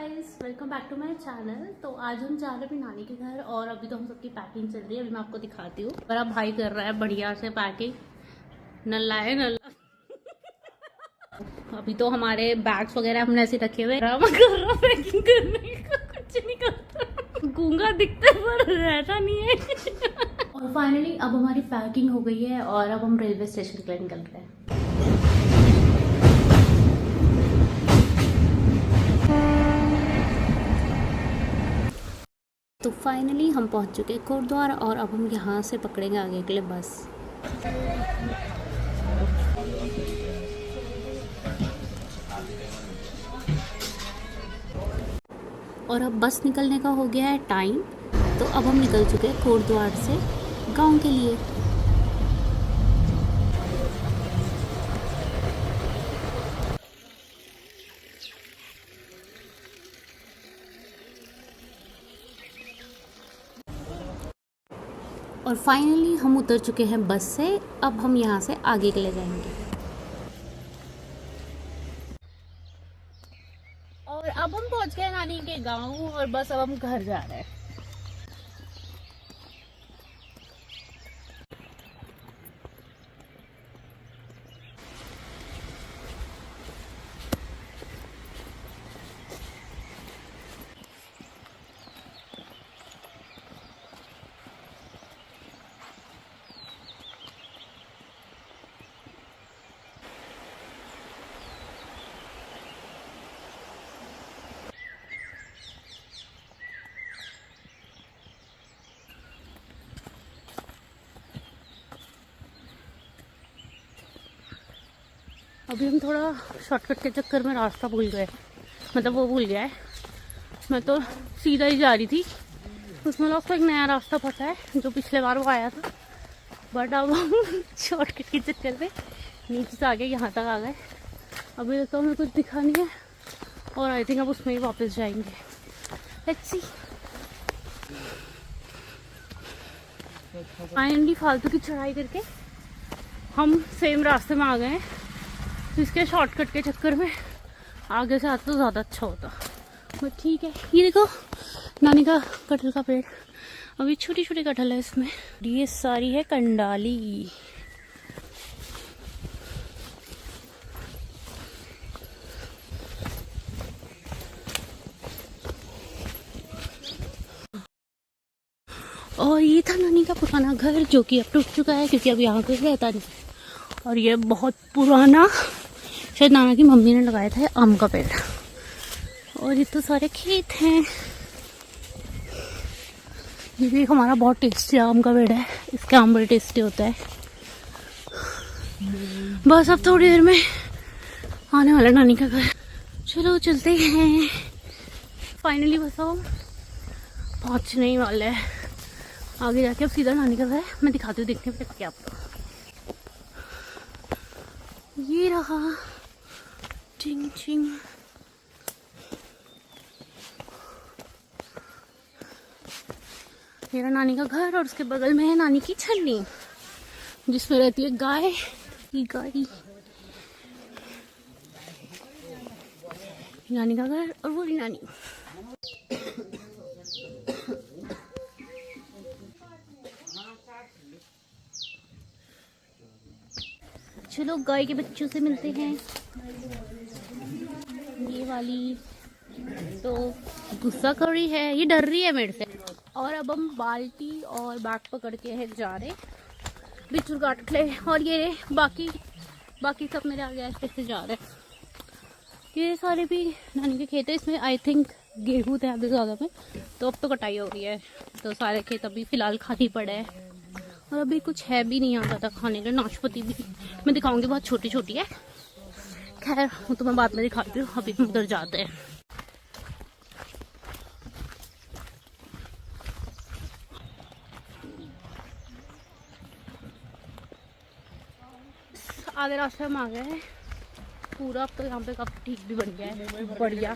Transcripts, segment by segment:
Guys, welcome back to my channel. तो आज हम जा रहे हैं अपनी नानी के घर और अभी तो हम सबकी पैकिंग चल रही है। अभी मैं आपको दिखाती हूँ। मेरा भाई कर रहा है बढ़िया से पैकिंग। नल्ला है नल्ला। अभी तो हमारे बैग्स वगैरह हमने ऐसे रखे हुए। पैकिंग करने का कुछ नहीं करता, गूंगा दिखता है पर रहता नहीं है। और फाइनली अब हमारी पैकिंग हो गई है और अब हम रेलवे स्टेशन के लिए निकल रहे हैं। तो फाइनली हम पहुंच चुके हैं कोटद्वार और अब हम यहाँ से पकड़ेंगे आगे के लिए बस। और अब बस निकलने का हो गया है टाइम, तो अब हम निकल चुके हैं कोटद्वार से गांव के लिए। और फाइनली हम उतर चुके हैं बस से। अब हम यहाँ से आगे के लिए जाएंगे। और अब हम पहुँच गए नानी के गांव और बस अब हम घर जा रहे हैं। अभी हम थोड़ा शॉर्टकट के चक्कर में रास्ता भूल गए, मतलब वो भूल गया है। मैं तो सीधा ही जा रही थी, उसमें लोग को एक नया रास्ता पता है जो पिछले बार वो आया था। बट अब हम शॉर्टकट के चक्कर में नीचे से आगे यहाँ तक आ गए। अभी तो हमें कुछ दिखा नहीं है और आई थिंक अब उसमें ही वापस जाएंगे। Let's see. फाइनली फालतू की चढ़ाई करके हम सेम रास्ते में आ गए हैं। इसके शॉर्टकट के चक्कर में आगे से आता तो ज़्यादा अच्छा होता, बट ठीक है। ये देखो नानी का कटहल का पेड़, अभी छोटी छोटी कटहल है इसमें। ये सारी है कंडाली। और ये था नानी का पुराना घर जो कि अब टूट चुका है क्योंकि अब यहाँ कोई रहता नहीं। और ये बहुत पुराना, शायद नाना की मम्मी ने लगाया था आम का पेड़। और ये तो सारे खेत हैं। ये भी हमारा बहुत टेस्टी आम का पेड़ है, इसके आम बड़े टेस्टी होता है। बस अब थोड़ी देर में आने वाला नानी का घर। चलो चलते हैं। फाइनली बस अब पहुँचने ही वाला है। आगे जाके अब सीधा नानी का घर है, मैं दिखाती हूँ देखने पे क्या आपको। ये रहा चिंग चिंग। मेरा नानी का घर और उसके बगल में है नानी की छन्नी जिसमें रहती है गाय की गाड़ी। नानी का घर और वो नानी। चलो गाय के बच्चों से मिलते हैं। ये वाली तो गुस्सा कर रही है, ये डर रही है मेरे से। और अब हम बाल्टी और बैग पकड़ के है जा रहे बिच्छू काट ले। और ये बाकी सब मेरे आगे ऐसे ऐसे जा रहे हैं। ये सारे भी नानी के खेत है। इसमें आई थिंक गेहूँ थे आधे ज़्यादा में, तो अब तो कटाई हो गई है। तो सारे खेत अभी फ़िलहाल खाली पड़े हैं और अभी कुछ है भी नहीं आता था खाने के। नाशपाती भी मैं दिखाऊंगी, बहुत छोटी छोटी है। खैर वो तो मैं बाद में दिखाती हूँ, अभी हम उधर जाते हैं। आधे रास्ते हम आ गए हैं पूरा। अब तो यहाँ पे काफी ठीक भी बन गया है, बढ़िया।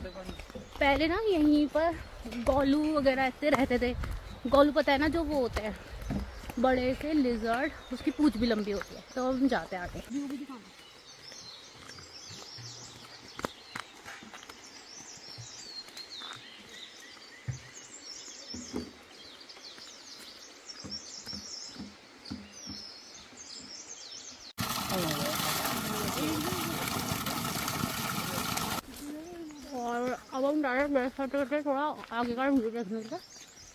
पहले ना यहीं पर गोलू वगैरह ऐसे रहते थे। गोलू पता है ना, जो वो होते हैं बड़े से लिजर्ड, उसकी पूंछ भी लंबी होती है। तो हम जाते हैं आगे। अब हम डायरेक्ट ब्रश करते करते थोड़ा आगे का वीडियो देखने का,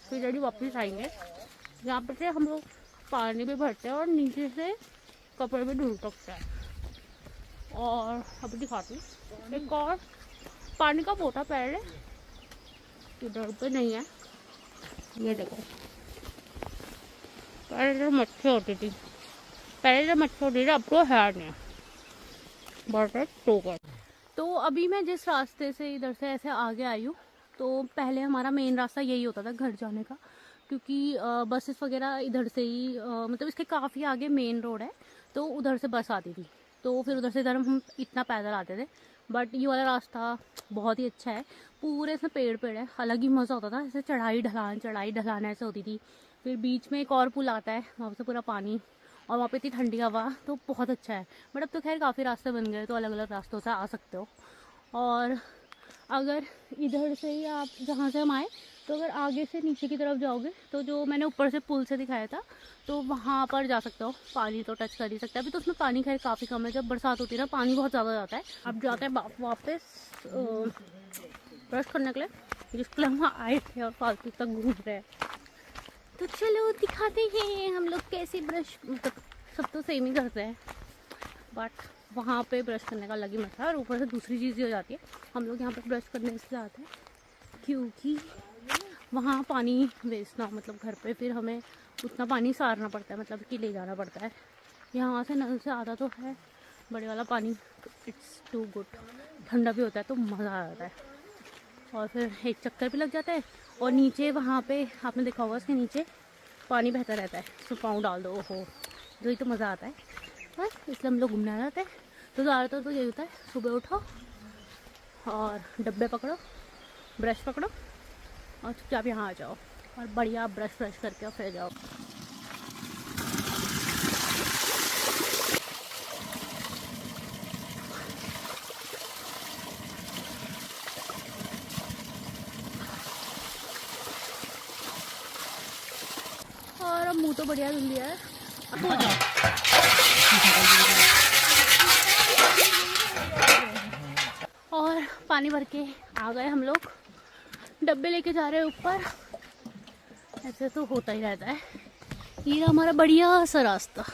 फिर डैडी वापस आएंगे। यहाँ पर से हम लोग पानी भी भरते हैं और नीचे से कपड़े भी धुल सकते हैं। और अभी दिखाती हूँ एक और पानी का पोता पहले इधर पे नहीं है, ये देखो। पहले जो मच्छी होती थी, अब तो है नहीं, बहुत तो अभी मैं जिस रास्ते से इधर से ऐसे आगे आई हूँ, तो पहले हमारा मेन रास्ता यही होता था घर जाने का, क्योंकि बसेस वगैरह इधर से ही मतलब इसके काफ़ी आगे मेन रोड है, तो उधर से बस आती थी, तो फिर उधर से इधर हम इतना पैदल आते थे। बट ये वाला रास्ता बहुत ही अच्छा है, पूरे इसमें पेड़ है, अलग ही मज़ा होता था। ऐसे चढ़ाई ढलान ऐसे होती थी। फिर बीच में एक और पुल आता है, वहाँ से पूरा पानी, और वहाँ पे इतनी ठंडी हवा, तो बहुत अच्छा है। बट अब तो खैर काफ़ी रास्ते बन गए, तो अलग अलग रास्तों से आ सकते हो। और अगर इधर से ही आप जहाँ से हम आए, तो अगर आगे से नीचे की तरफ जाओगे, तो जो मैंने ऊपर से पुल से दिखाया था, तो वहाँ पर जा सकते हो। पानी तो टच कर ही सकता है। अभी तो उसमें पानी खैर काफ़ी कम है, जब बरसात होती है ना पानी बहुत ज़्यादा जाता है। अब जाते हैं वापस ब्रश करने के लिए, जिसके लिए हम आए थे और फालतू तक घूम रहे हैं। तो चलो दिखाते हैं हम लोग कैसे ब्रश, मतलब सब तो सेम ही करते हैं, बट वहाँ पे ब्रश करने का अलग ही मजा है। और ऊपर से दूसरी चीज़ ये हो जाती है, हम लोग यहाँ पे ब्रश करने इसलिए आते हैं क्योंकि वहाँ पानी वेस्ट ना हो, मतलब घर पे फिर हमें उतना पानी सारना पड़ता है, मतलब कि ले जाना पड़ता है। यहाँ से नल से आता तो है बड़े वाला पानी, इट्स टू गुड, ठंडा भी होता है तो मज़ा आ जाता है। और फिर एक चक्कर भी लग जाता है। और नीचे वहाँ पे आपने देखा होगा, उसके नीचे पानी बहता रहता है, तो पाँव डाल दो, ओहो, जो ही तो मज़ा आता है। बस इसलिए हम लोग घूमने आ जाते हैं। तो ज़्यादातर तो यही होता है, सुबह उठो और डब्बे पकड़ो, ब्रश पकड़ो और चुपचाप यहाँ आ जाओ और बढ़िया ब्रश करके और फिर जाओ। और अब मुँह तो बढ़िया धुल लिया है, अब हो जाओ। और पानी भर के आ गए हम लोग, डब्बे लेके जा रहे हैं ऊपर। ऐसे तो होता ही रहता है। ये हमारा बढ़िया सा रास्ता।